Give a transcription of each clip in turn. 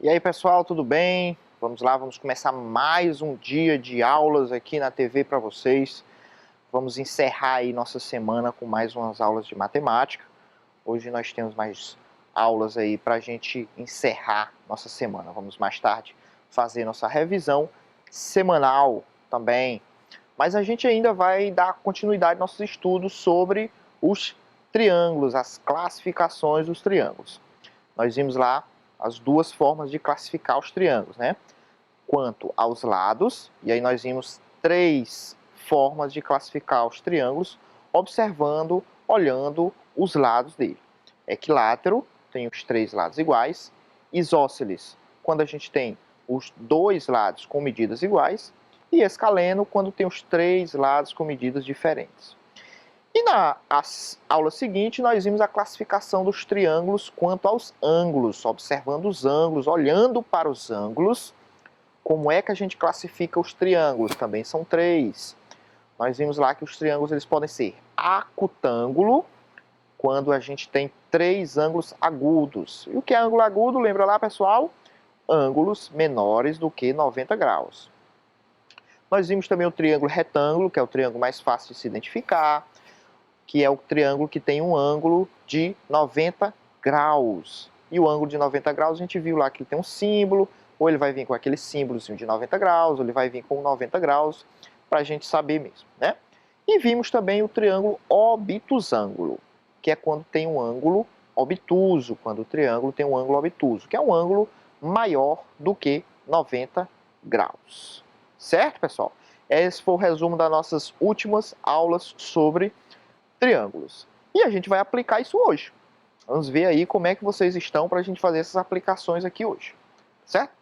E aí, pessoal, tudo bem? Vamos lá, vamos começar mais um dia de aulas aqui na TV para vocês. Vamos encerrar aí nossa semana com mais umas aulas de matemática. Hoje nós temos mais aulas aí para a gente encerrar nossa semana. Vamos mais tarde fazer nossa revisão semanal também. Mas a gente ainda vai dar continuidade aos nossos estudos sobre os triângulos, as classificações dos triângulos. Nós vimos lá as duas formas de classificar os triângulos, né? Quanto aos lados, e aí nós vimos três formas de classificar os triângulos, observando, olhando os lados dele. Equilátero, tem os três lados iguais. Isósceles, quando a gente tem os dois lados com medidas iguais. E escaleno, quando tem os três lados com medidas diferentes. E na aula seguinte, nós vimos a classificação dos triângulos quanto aos ângulos, observando os ângulos, olhando para os ângulos. Como é que a gente classifica os triângulos? Também são três. Nós vimos lá que os triângulos eles podem ser acutângulo, quando a gente tem três ângulos agudos. E o que é ângulo agudo? Lembra lá, pessoal? Ângulos menores do que 90 graus. Nós vimos também o triângulo retângulo, que é o triângulo mais fácil de se identificar, que é o triângulo que tem um ângulo de 90 graus. E o ângulo de 90 graus, a gente viu lá que ele tem um símbolo, ou ele vai vir com aquele símbolozinho de 90 graus, ou ele vai vir com 90 graus, para a gente saber mesmo, né? E vimos também o triângulo obtusângulo, que é quando tem um ângulo obtuso, quando o triângulo tem um ângulo obtuso, que é um ângulo maior do que 90 graus. Certo, pessoal? Esse foi o resumo das nossas últimas aulas sobre triângulos. E a gente vai aplicar isso hoje. Vamos ver aí como é que vocês estão para a gente fazer essas aplicações aqui hoje. Certo?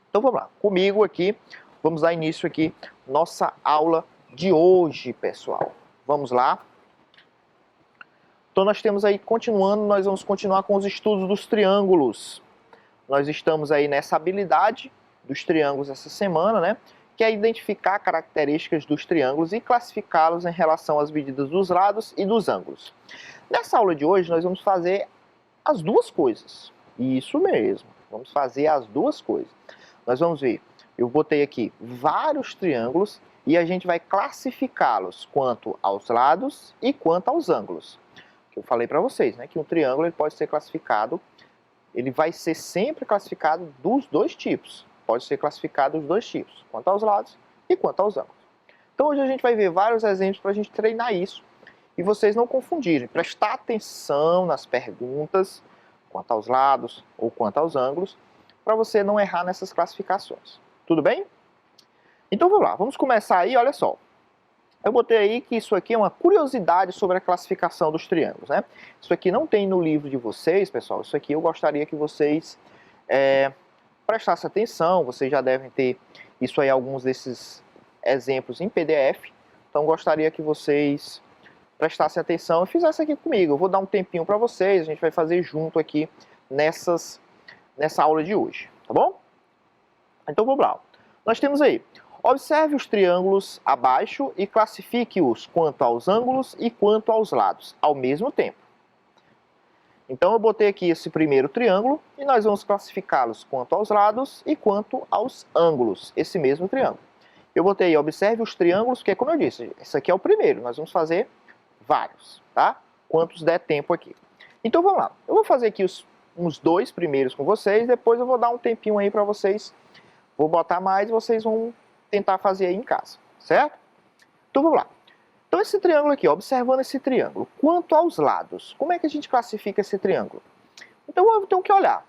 Então vamos lá. Comigo aqui, vamos dar início aqui nossa aula de hoje, pessoal. Vamos lá. Então nós temos aí, continuando, nós vamos continuar com os estudos dos triângulos. Nós estamos aí nessa habilidade dos triângulos essa semana, né? Que é identificar características dos triângulos e classificá-los em relação às medidas dos lados e dos ângulos. Nessa aula de hoje, nós vamos fazer as duas coisas. Isso mesmo, vamos fazer as duas coisas. Nós vamos ver, eu botei aqui vários triângulos e a gente vai classificá-los quanto aos lados e quanto aos ângulos. Eu falei para vocês, né, que um triângulo ele pode ser classificado, ele vai ser sempre classificado dos dois tipos. Pode ser classificado dos dois tipos, quanto aos lados e quanto aos ângulos. Então hoje a gente vai ver vários exemplos para a gente treinar isso e vocês não confundirem, prestar atenção nas perguntas quanto aos lados ou quanto aos ângulos, para você não errar nessas classificações. Tudo bem? Então vamos lá, vamos começar aí, olha só. Eu botei aí que isso aqui é uma curiosidade sobre a classificação dos triângulos, né? Isso aqui não tem no livro de vocês, pessoal, isso aqui eu gostaria que vocês prestassem atenção, vocês já devem ter isso aí, alguns desses exemplos em PDF, então gostaria que vocês prestassem atenção e fizessem aqui comigo. Eu vou dar um tempinho para vocês, a gente vai fazer junto aqui nessa aula de hoje, tá bom? Então vamos lá. Nós temos aí, observe os triângulos abaixo e classifique-os quanto aos ângulos e quanto aos lados, ao mesmo tempo. Então eu botei aqui esse primeiro triângulo e nós vamos classificá-los quanto aos lados e quanto aos ângulos, esse mesmo triângulo. Eu botei, observe os triângulos, que é como eu disse, esse aqui é o primeiro, nós vamos fazer vários, tá? Quantos der tempo aqui. Então vamos lá, eu vou fazer aqui uns dois primeiros com vocês, depois eu vou dar um tempinho aí para vocês, vou botar mais e vocês vão tentar fazer aí em casa, certo? Então vamos lá. Então esse triângulo aqui, observando esse triângulo, quanto aos lados, como é que a gente classifica esse triângulo? Então eu tenho que olhar.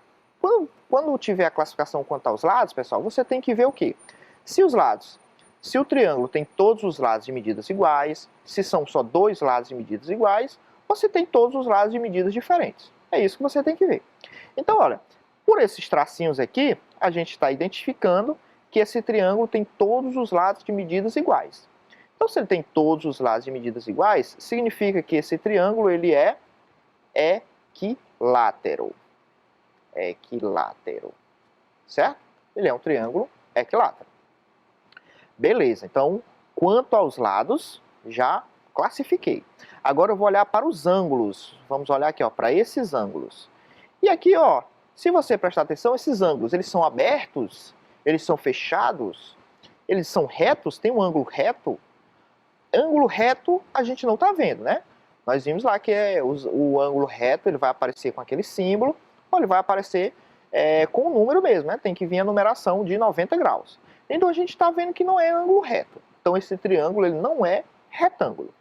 Quando tiver a classificação quanto aos lados, pessoal, você tem que ver o quê? Se o triângulo tem todos os lados de medidas iguais, se são só dois lados de medidas iguais, ou se tem todos os lados de medidas diferentes. É isso que você tem que ver. Então, olha, por esses tracinhos aqui, a gente está identificando que esse triângulo tem todos os lados de medidas iguais. Então, se ele tem todos os lados de medidas iguais, significa que esse triângulo ele é equilátero. Equilátero. Certo? Ele é um triângulo equilátero. Beleza, então, quanto aos lados, já classifiquei. Agora eu vou olhar para os ângulos. Vamos olhar aqui, ó, para esses ângulos. E aqui, ó, Se você prestar atenção, esses ângulos, eles são abertos? Eles são fechados? Eles são retos? Tem um ângulo reto? Ângulo reto a gente não está vendo, né? Nós vimos lá que o ângulo reto ele vai aparecer com aquele símbolo, ou ele vai aparecer com o número mesmo, né? Tem que vir a numeração de 90 graus. Então a gente está vendo que não é ângulo reto. Então esse triângulo ele não é retângulo.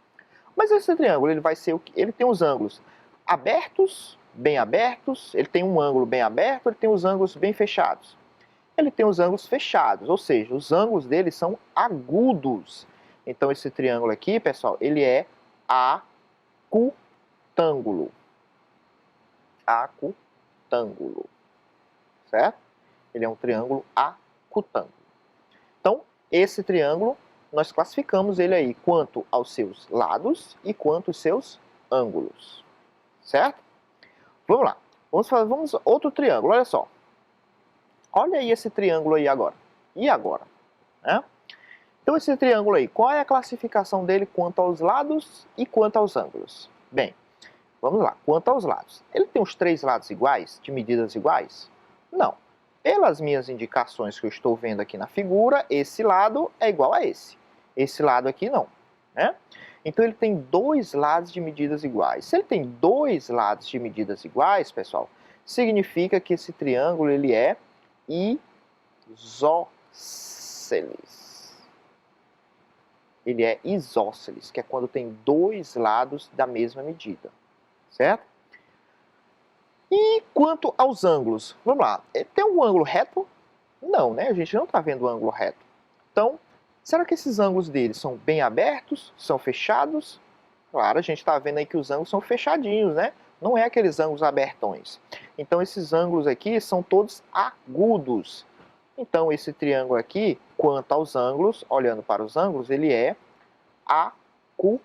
Mas esse triângulo ele vai ser o que? Ele tem os ângulos abertos, bem abertos, ele tem um ângulo bem aberto, ele tem os ângulos bem fechados. Ele tem os ângulos fechados, ou seja, os ângulos dele são agudos. Então esse triângulo aqui, pessoal, ele é acutângulo. Acutângulo. Certo? Ele é um triângulo acutângulo. Então, esse triângulo, nós classificamos ele aí quanto aos seus lados e quanto aos seus ângulos. Certo? Vamos lá. Vamos outro triângulo, olha só. Olha aí esse triângulo aí agora. E agora? Né? Então esse triângulo aí, qual é a classificação dele quanto aos lados e quanto aos ângulos? Bem, vamos lá. Quanto aos lados. Ele tem os três lados iguais, de medidas iguais? Não. Pelas minhas indicações que eu estou vendo aqui na figura, esse lado é igual a esse. Esse lado aqui não. Né? Então ele tem dois lados de medidas iguais. Se ele tem dois lados de medidas iguais, pessoal, significa que esse triângulo ele é isósceles. Ele é isósceles, que é quando tem dois lados da mesma medida. Certo? E quanto aos ângulos? Vamos lá. Tem um ângulo reto? Não, né? A gente não está vendo o ângulo reto. Então, será que esses ângulos deles são bem abertos? São fechados? Claro, a gente está vendo aí que os ângulos são fechadinhos, né? Não é aqueles ângulos abertões. Então, esses ângulos aqui são todos agudos. Então, esse triângulo aqui, quanto aos ângulos, olhando para os ângulos, ele é acutângulo.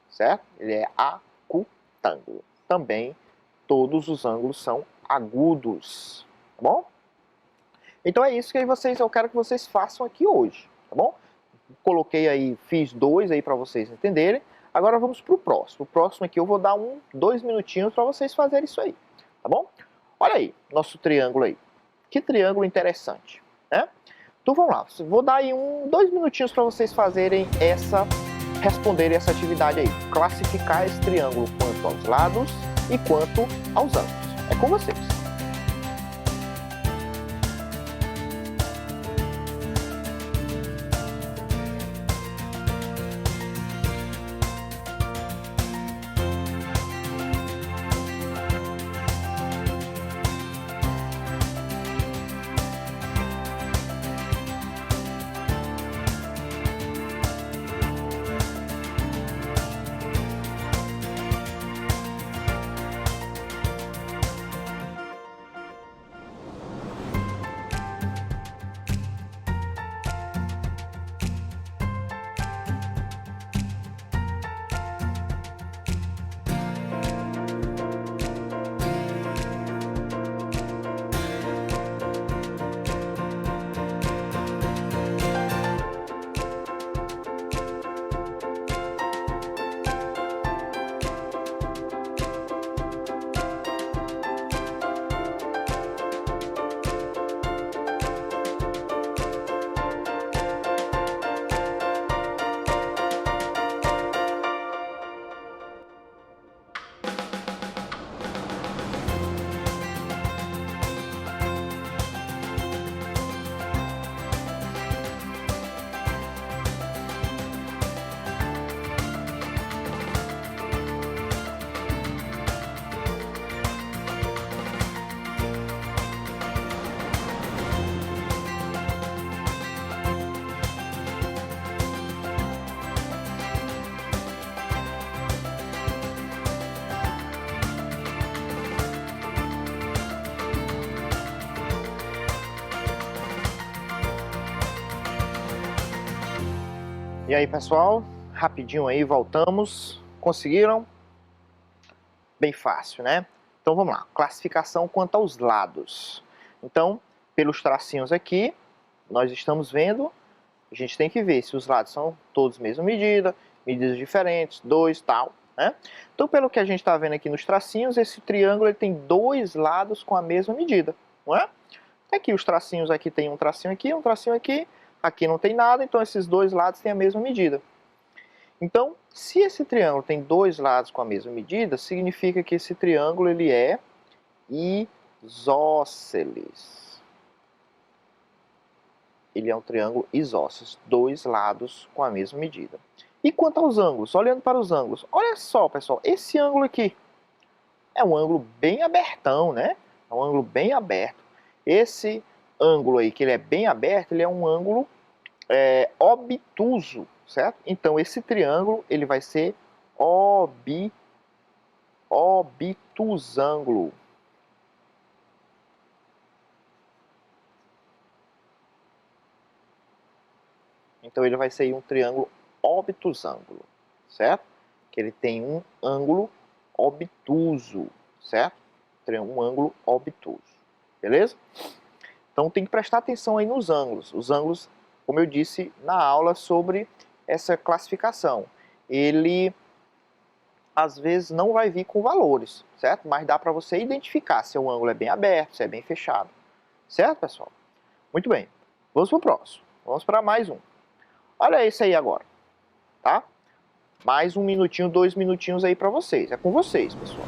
Certo? Ele é acutângulo. Também, todos os ângulos são agudos. Tá bom? Então, é isso que eu quero que vocês façam aqui hoje. Tá bom? Coloquei aí, fiz dois aí para vocês entenderem. Agora vamos para o próximo. O próximo aqui eu vou dar 2 minutinhos para vocês fazerem isso aí. Tá bom? Olha aí, nosso triângulo aí. Que triângulo interessante, né? Então vamos lá, vou dar aí 2 minutinhos para vocês responderem essa atividade aí. Classificar esse triângulo quanto aos lados e quanto aos ângulos. É com vocês. E aí, pessoal, rapidinho aí, voltamos. Conseguiram? Bem fácil, né? Então vamos lá, classificação quanto aos lados. Então, pelos tracinhos aqui, nós estamos vendo, a gente tem que ver se os lados são todos mesma medida, medidas diferentes, 2, tal. né? Então, pelo que a gente está vendo aqui nos tracinhos, esse triângulo ele tem dois lados com a mesma medida, não é? Aqui os tracinhos, aqui tem um tracinho aqui não tem nada, então esses dois lados têm a mesma medida. Então, se esse triângulo tem dois lados com a mesma medida, significa que esse triângulo ele é isósceles. Ele é um triângulo isósceles, dois lados com a mesma medida. E quanto aos ângulos? Olhando para os ângulos, olha só, pessoal, esse ângulo aqui é um ângulo bem abertão, né? É um ângulo bem aberto. Esse ângulo aí, que ele é bem aberto, ele é um ângulo obtuso, certo? Então, esse triângulo, ele vai ser obtusângulo. Então, ele vai ser um triângulo obtusângulo, certo? Que ele tem um ângulo obtuso, certo? Um ângulo obtuso, beleza? Então, tem que prestar atenção aí nos ângulos. Os ângulos, como eu disse na aula sobre essa classificação, ele às vezes não vai vir com valores, certo? Mas dá para você identificar se o ângulo é bem aberto, se é bem fechado, certo, pessoal? Muito bem, vamos para o próximo. Vamos para mais um. Olha esse aí agora, tá? Mais um minutinho, 2 minutinhos aí para vocês. É com vocês, pessoal.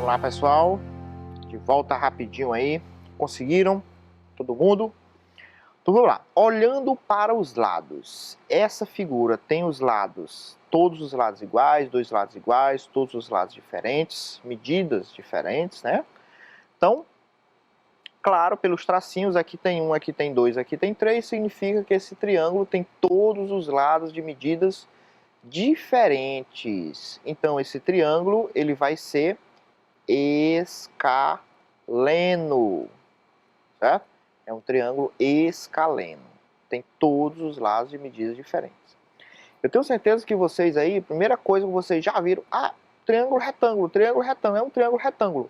Vamos lá, pessoal. De volta rapidinho aí. Conseguiram? Todo mundo? Então vamos lá. Olhando para os lados. Essa figura tem os lados, todos os lados iguais, dois lados iguais, todos os lados diferentes, medidas diferentes, né? Então, claro, pelos tracinhos, aqui tem um, aqui tem dois, aqui tem três, significa que esse triângulo tem todos os lados de medidas diferentes. Então, esse triângulo, ele vai ser escaleno, certo? É um triângulo escaleno. Tem todos os lados de medidas diferentes. Eu tenho certeza que vocês aí, primeira coisa que vocês já viram, triângulo retângulo, é um triângulo retângulo.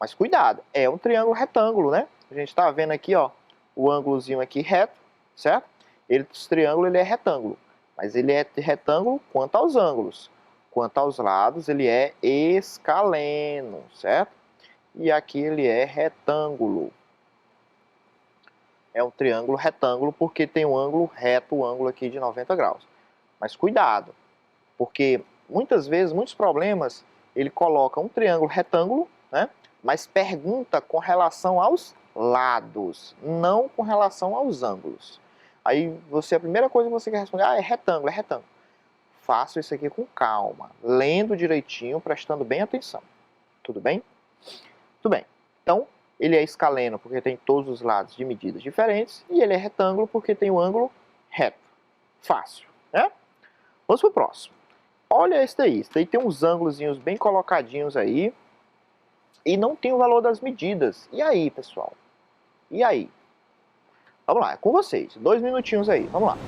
Mas cuidado, é um triângulo retângulo, né? A gente está vendo aqui, ó, o ângulozinho aqui reto, certo? Esse triângulo, ele é retângulo. Mas ele é retângulo quanto aos ângulos. Quanto aos lados, ele é escaleno, certo? E aqui ele é retângulo. É um triângulo retângulo porque tem um ângulo reto, o ângulo aqui de 90 graus. Mas cuidado, porque muitas vezes, muitos problemas, ele coloca um triângulo retângulo, né? Mas pergunta com relação aos lados, não com relação aos ângulos. Aí a primeira coisa que você quer responder, é retângulo, é retângulo. façam isso aqui com calma, lendo direitinho, prestando bem atenção. Tudo bem? Tudo bem. Então, ele é escaleno porque tem todos os lados de medidas diferentes e ele é retângulo porque tem o ângulo reto. Fácil, né? Vamos para o próximo. Olha esse daí. Esse daí tem uns ângulos bem colocadinhos aí e não tem o valor das medidas. E aí, pessoal? E aí? Vamos lá, é com vocês. 2 minutinhos aí. Vamos lá.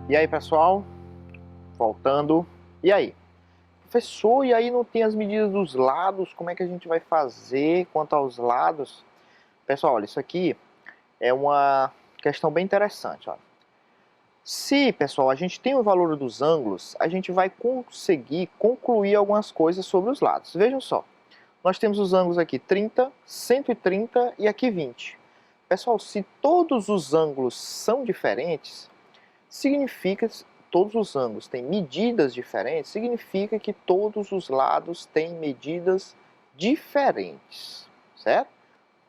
E aí, pessoal? Voltando. E aí? Professor, e aí não tem as medidas dos lados? Como é que a gente vai fazer quanto aos lados? Pessoal, olha, isso aqui é uma questão bem interessante. Olha. Se, pessoal, a gente tem o valor dos ângulos, a gente vai conseguir concluir algumas coisas sobre os lados. Vejam só. Nós temos os ângulos aqui 30, 130 e aqui 20. Pessoal, se todos os ângulos são diferentes, significa que todos os ângulos têm medidas diferentes, significa que todos os lados têm medidas diferentes, certo?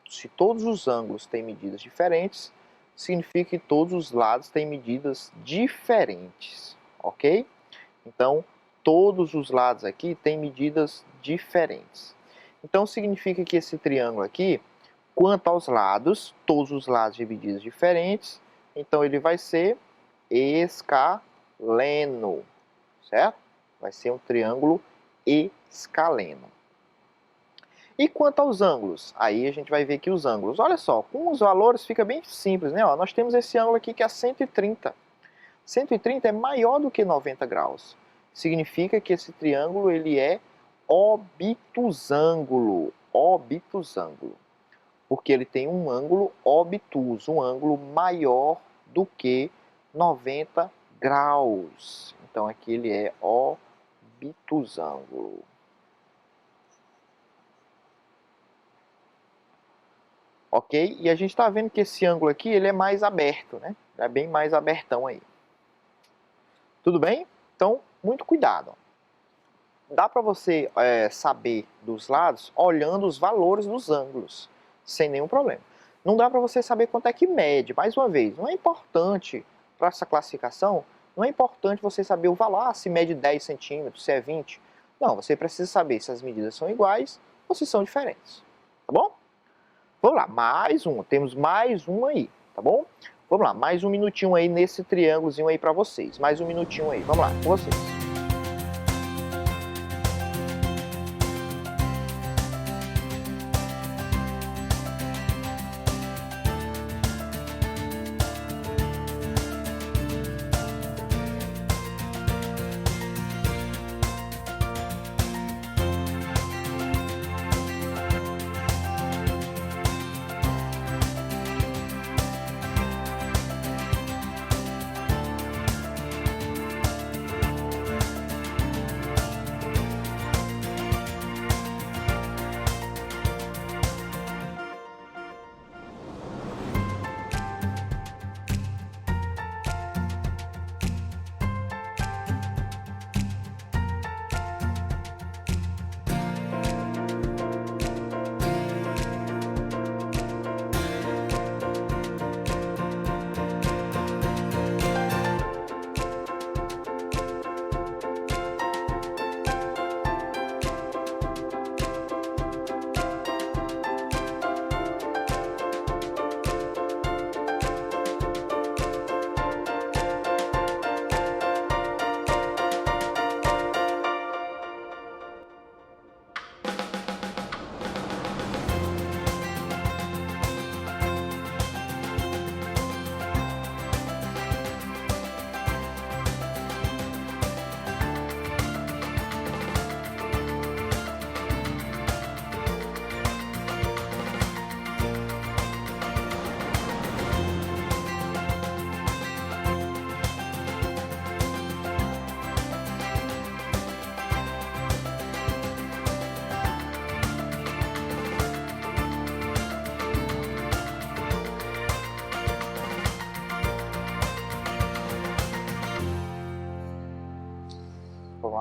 Se todos os ângulos têm medidas diferentes, significa que todos os lados têm medidas diferentes, ok? Então, todos os lados aqui têm medidas diferentes. Então, significa que esse triângulo aqui, quanto aos lados, todos os lados de medidas diferentes, então ele vai ser escaleno, certo? Vai ser um triângulo escaleno. E quanto aos ângulos? Aí a gente vai ver que os ângulos, olha só, com os valores fica bem simples, né? Ó, nós temos esse ângulo aqui que é 130. 130 é maior do que 90 graus. Significa que esse triângulo ele é obtusângulo. Obtusângulo. Porque ele tem um ângulo obtuso, um ângulo maior do que 90 graus. Então aqui ele é obtusângulo. Ok? E a gente está vendo que esse ângulo aqui ele é mais aberto, né? É bem mais abertão aí. Tudo bem? Então, muito cuidado. Dá para você saber dos lados olhando os valores dos ângulos, sem nenhum problema. Não dá para você saber quanto é que mede. Mais uma vez, não é importante para essa classificação, não é importante você saber o valor, se mede 10 centímetros, se é 20. Não, você precisa saber se as medidas são iguais ou se são diferentes. Tá bom? Vamos lá, mais um. Temos mais um aí, tá bom? Vamos lá, mais um minutinho aí nesse triângulozinho aí para vocês. Mais um minutinho aí. Vamos lá, com vocês.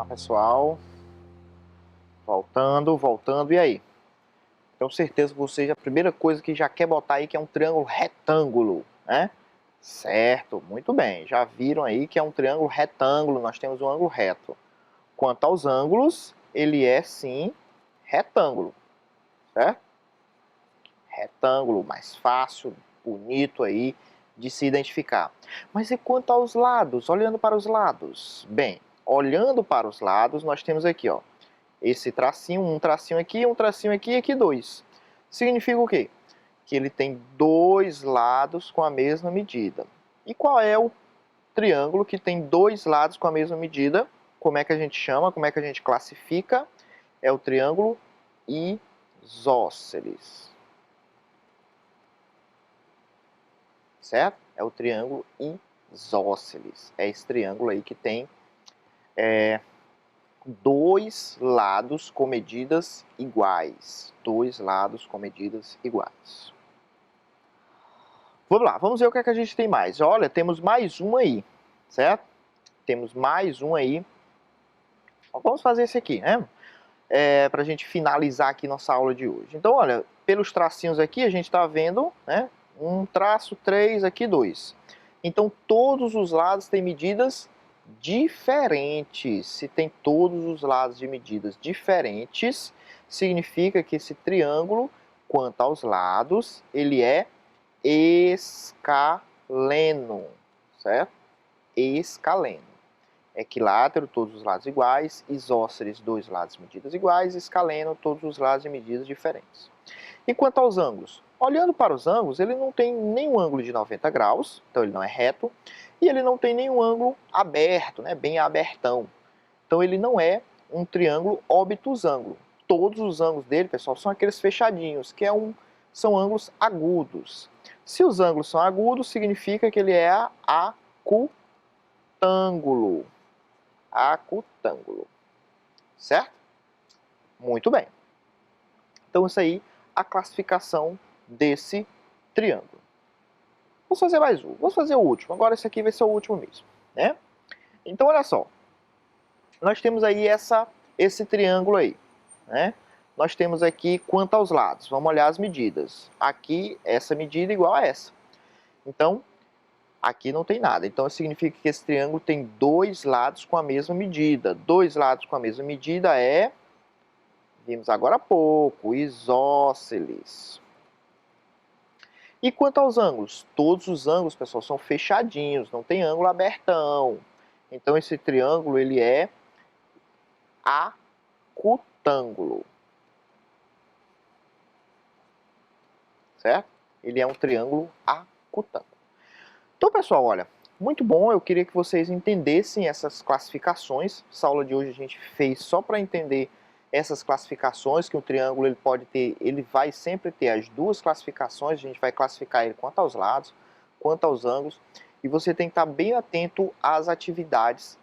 pessoal. Voltando, e aí? Tenho certeza que vocês, a primeira coisa que já quer botar aí que é um triângulo retângulo, né? Certo, muito bem. Já viram aí que é um triângulo retângulo, nós temos um ângulo reto. Quanto aos ângulos, ele é sim retângulo, certo? Retângulo, mais fácil, bonito aí de se identificar. Mas e quanto aos lados? Olhando para os lados. Bem, olhando para os lados, nós temos aqui, ó, esse tracinho, um tracinho aqui e aqui dois. Significa o quê? Que ele tem dois lados com a mesma medida. E qual é o triângulo que tem dois lados com a mesma medida? Como é que a gente chama? Como é que a gente classifica? É o triângulo isósceles. Certo? É o triângulo isósceles. É esse triângulo aí que tem dois lados com medidas iguais. Dois lados com medidas iguais. Vamos lá, vamos ver o que é que a gente tem mais. Olha, temos mais um aí, certo? Temos mais um aí. Vamos fazer esse aqui, né? Para a gente finalizar aqui nossa aula de hoje. Então, olha, pelos tracinhos aqui, a gente está vendo, né? Um traço, 3, aqui 2. Então, todos os lados têm medidas diferentes. Se tem todos os lados de medidas diferentes, significa que esse triângulo, quanto aos lados, ele é escaleno, certo? Escaleno. Equilátero, todos os lados iguais, isósceles, dois lados medidas iguais, escaleno, todos os lados de medidas diferentes. E quanto aos ângulos? Olhando para os ângulos, ele não tem nenhum ângulo de 90 graus, então ele não é reto, e ele não tem nenhum ângulo aberto, né, bem abertão. Então ele não é um triângulo obtusângulo. Todos os ângulos dele, pessoal, são aqueles fechadinhos, que são ângulos agudos. Se os ângulos são agudos, significa que ele é acutângulo. Acutângulo. Certo? Muito bem. Então, isso aí, a classificação desse triângulo. Vamos fazer mais um. Vamos fazer o último. Agora, esse aqui vai ser o último mesmo, né? Então, olha só. Nós temos aí esse triângulo aí, né? Nós temos aqui quanto aos lados. Vamos olhar as medidas. Aqui, essa medida é igual a essa. Então, aqui não tem nada. Então, significa que esse triângulo tem dois lados com a mesma medida. Dois lados com a mesma medida vimos agora há pouco, isósceles. E quanto aos ângulos? Todos os ângulos, pessoal, são fechadinhos, não tem ângulo abertão. Então, esse triângulo, ele é acutângulo. Certo? Ele é um triângulo acutângulo. Então, pessoal, olha, muito bom. Eu queria que vocês entendessem essas classificações. Essa aula de hoje a gente fez só para entender essas classificações, que o triângulo ele vai sempre ter as duas classificações. A gente vai classificar ele quanto aos lados, quanto aos ângulos. E você tem que estar bem atento às atividades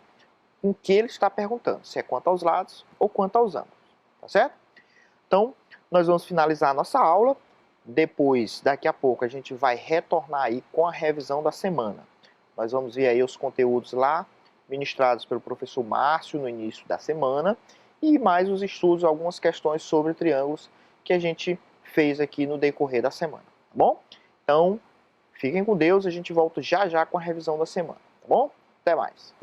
com que ele está perguntando, se é quanto aos lados ou quanto aos ângulos. Tá certo? Então, nós vamos finalizar a nossa aula. Depois, daqui a pouco, a gente vai retornar aí com a revisão da semana. Nós vamos ver aí os conteúdos lá, ministrados pelo professor Márcio no início da semana, e mais os estudos, algumas questões sobre triângulos que a gente fez aqui no decorrer da semana, tá bom? Então, fiquem com Deus, a gente volta já já com a revisão da semana, tá bom? Até mais!